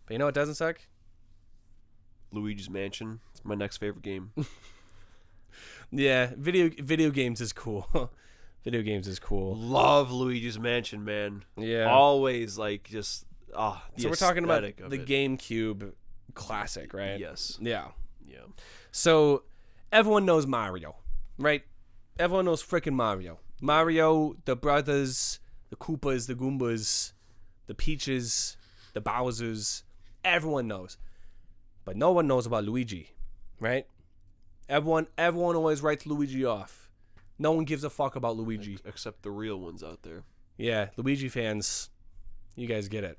But you know what doesn't suck? Luigi's Mansion. It's my next favorite game. Yeah, video games is cool. Video games is cool. Love Luigi's Mansion, man. Yeah. Always like just So we're talking about the it. GameCube classic, right? Yes. Yeah. Yeah. So everyone knows Mario, right? Everyone knows freaking Mario. Mario, the brothers, the Koopas, the Goombas, the Peaches, the Bowsers. Everyone knows. But no one knows about Luigi, right? Everyone always writes Luigi off. No one gives a fuck about Luigi. Except the real ones out there. Yeah, Luigi fans, you guys get it.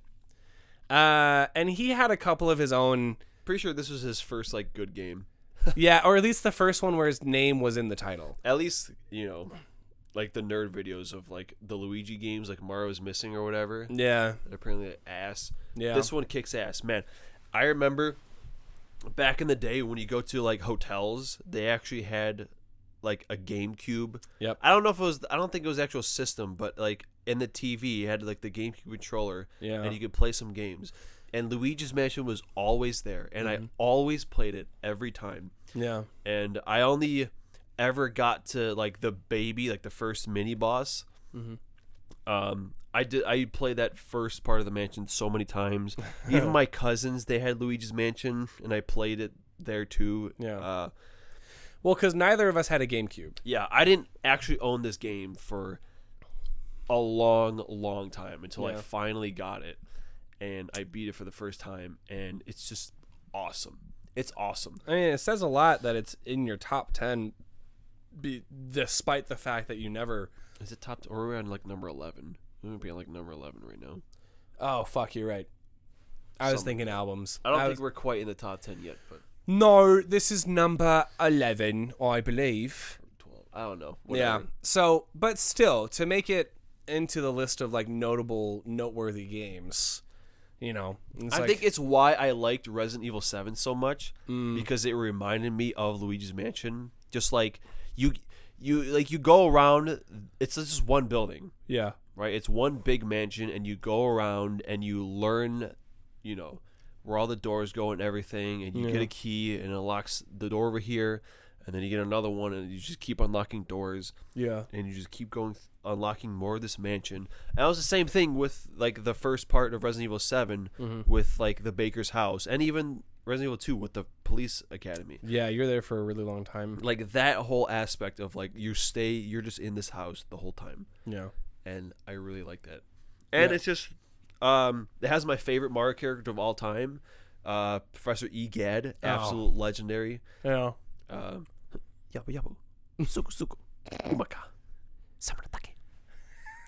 And he had a couple of his own. Pretty sure this was his first like good game. Yeah, or at least the first one where his name was in the title. At least, like the nerd videos of like the Luigi games, like Mario's Missing or whatever. Yeah. They're apparently ass. Yeah. This one kicks ass, man. I remember back in the day when you go to like hotels, they actually had like a GameCube. Yep. I don't think it was the actual system, but like in the TV, you had like the GameCube controller, Yeah. and you could play some games. And Luigi's Mansion was always there, and I always played it every time. Yeah. And I only ever got to like the baby, like the first mini boss. I played that first part of the mansion so many times. Even my cousins, they had Luigi's Mansion, and I played it there too. Yeah. Well, because neither of us had a GameCube. Yeah, I didn't actually own this game for a long time until I finally got it, and I beat it for the first time, and it's just awesome. It's awesome. I mean, it says a lot that it's in your top 10, despite the fact that you never... Is it top... Or are we on like number 11? We're going to be on like number 11 right now. Oh, fuck, you're right. I was thinking albums. I don't think we're quite in the top 10 yet, but... No, this is number 11, I believe. 12. I don't know. Yeah. Whatever. So, but still, to make it into the list of like noteworthy games, I think it's why I liked Resident Evil 7 so much, because it reminded me of Luigi's Mansion. Just like you go around, it's just one building. Yeah. Right? It's one big mansion, and you go around and you learn, where all the doors go and everything, and you get a key and it unlocks the door over here, and then you get another one, and you just keep unlocking doors. Yeah. And you just keep going, unlocking more of this mansion. And that was the same thing with like the first part of Resident Evil 7 with like the baker's house, and even Resident Evil 2 with the police academy. Yeah, you're there for a really long time. Like that whole aspect of like you're just in this house the whole time. Yeah. And I really like that. And it's just it has my favorite Mario character of all time, Professor Egad, absolute legendary. Yeah. Yabu yabu, suku suku, umaka, samuratake.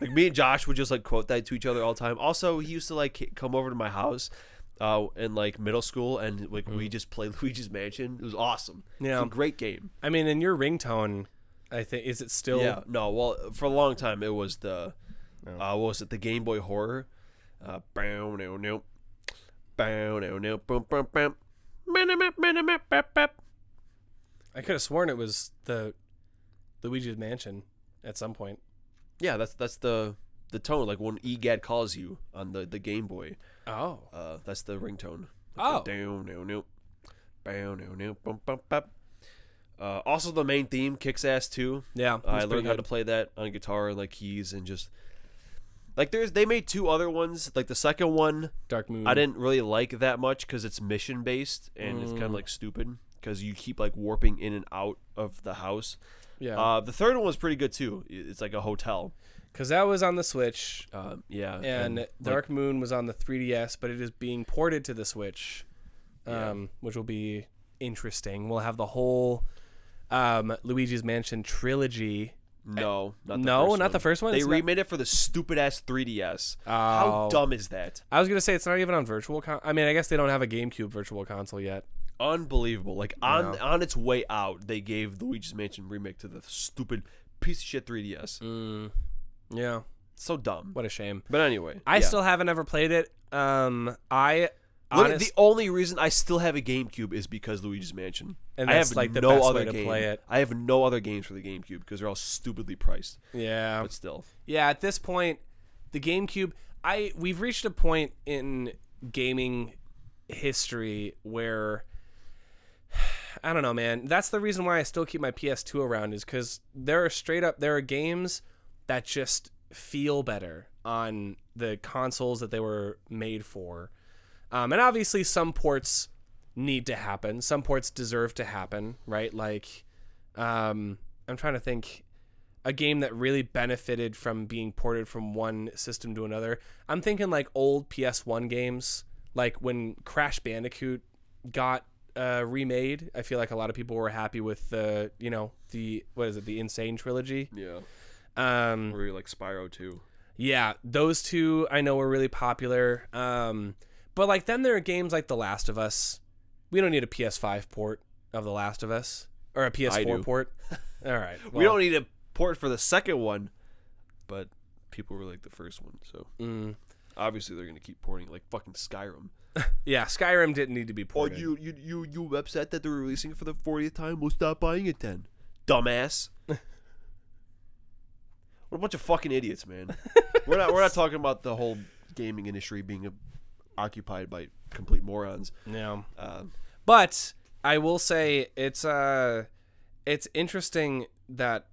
Like me and Josh would just like quote that to each other all the time. Also, he used to like come over to my house in like middle school, and like we just played Luigi's Mansion. It was awesome. Yeah. It's a great game. I mean, in your ringtone, I think, is it still? Yeah. No. Well, for a long time it was the what was it? The Game Boy Horror. Bow no no, bow no no, boom boom boom. I could have sworn it was the Luigi's Mansion at some point. Yeah, that's the tone. Like when Egad calls you on the Game Boy. Oh. That's the ringtone. Oh. Down no no, bow no no, boom boom boom. Also, the main theme kicks ass too. Yeah, I learned how to play that on guitar and like keys, and just like they made two other ones. Like the second one, Dark Moon. I didn't really like that much because it's mission based and it's kind of like stupid because you keep like warping in and out of the house. Yeah. The third one was pretty good too. It's like a hotel. Because that was on the Switch. Yeah. And Dark Moon was on the 3DS, but it is being ported to the Switch, which will be interesting. We'll have the whole Luigi's Mansion trilogy. No, not the first one. They It's remade it for the stupid ass 3DS. Oh. How dumb is that? I was gonna say it's not even on Virtual I mean, I guess they don't have a GameCube Virtual Console yet. Unbelievable. Like on its way out, they gave the Luigi's Mansion remake to the stupid piece of shit 3DS. Yeah. So dumb. What a shame. But anyway, I still haven't ever played it. The only reason I still have a GameCube is because Luigi's Mansion. And I that's have like the no best other way to game. play it. I have no other games for the GameCube because they're all stupidly priced. Yeah. But still. Yeah, at this point, the GameCube, we've reached a point in gaming history where I don't know, man. That's the reason why I still keep my PS2 around, is because there are games that just feel better on the consoles that they were made for. And obviously some ports need to happen. Some ports deserve to happen, right? Like, I'm trying to think a game that really benefited from being ported from one system to another. I'm thinking like old PS1 games, like when Crash Bandicoot got remade. I feel like a lot of people were happy with the Insane trilogy. Yeah. Or like Spyro 2. Yeah, those two I know were really popular. But like then there are games like The Last of Us. We don't need a PS5 port of The Last of Us or a PS4 port. All right. Well, we don't need a port for the second one, but people were like the first one, so obviously they're gonna keep porting like fucking Skyrim. Yeah, Skyrim didn't need to be ported. Oh, you upset that they're releasing it for the 40th time? We'll stop buying it then, dumbass. What a bunch of fucking idiots, man. We're not talking about the whole gaming industry being occupied by complete morons. Yeah. But I will say it's interesting that,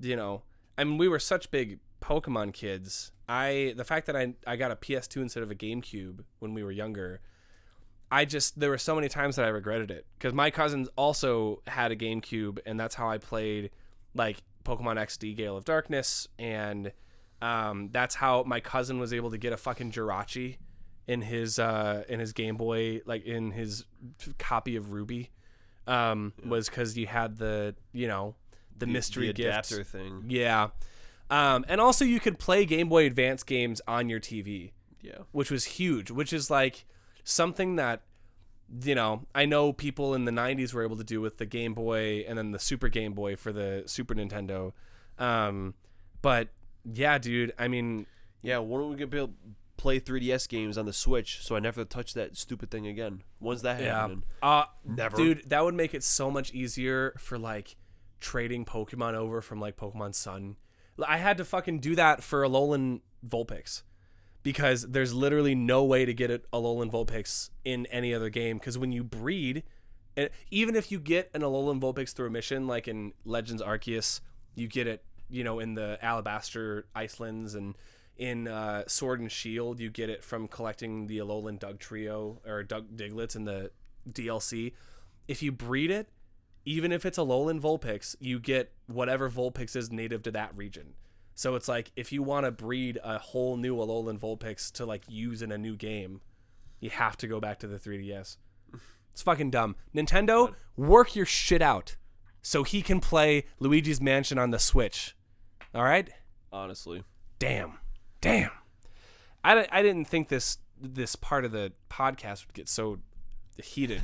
you know, I mean, we were such big Pokemon kids. The fact that I got a PS2 instead of a GameCube when we were younger, there were so many times that I regretted it, because my cousins also had a GameCube, and that's how I played like Pokemon XD Gale of Darkness, and that's how my cousin was able to get a fucking Jirachi in his Game Boy, like in his copy of Ruby, was because you had the mystery the gift adapter thing. Yeah. And also you could play Game Boy Advance games on your TV. Yeah. Which was huge, which is like something that, you know, I know people in the 90s were able to do with the Game Boy and then the Super Game Boy for the Super Nintendo. But yeah, dude, I mean, yeah, when are we going to be able to play 3DS games on the Switch so I never touch that stupid thing again? When's that happening? Never. Dude, that would make it so much easier for like trading Pokemon over from like Pokemon Sun. I had to fucking do that for Alolan Vulpix, because there's literally no way to get Alolan Vulpix in any other game, because when you breed, even if you get an Alolan Vulpix through a mission like in Legends Arceus, you get it, you know, in the Alabaster Icelands, and in Sword and Shield you get it from collecting the Alolan Dugtrio or Diglets in the DLC. If you breed it, even if it's a Alolan Vulpix, you get whatever Vulpix is native to that region. So it's like, if you want to breed a whole new Alolan Vulpix to like use in a new game, you have to go back to the 3DS. It's fucking dumb. Nintendo, work your shit out so he can play Luigi's Mansion on the Switch. All right? Honestly. Damn. I didn't think this part of the podcast would get so heated.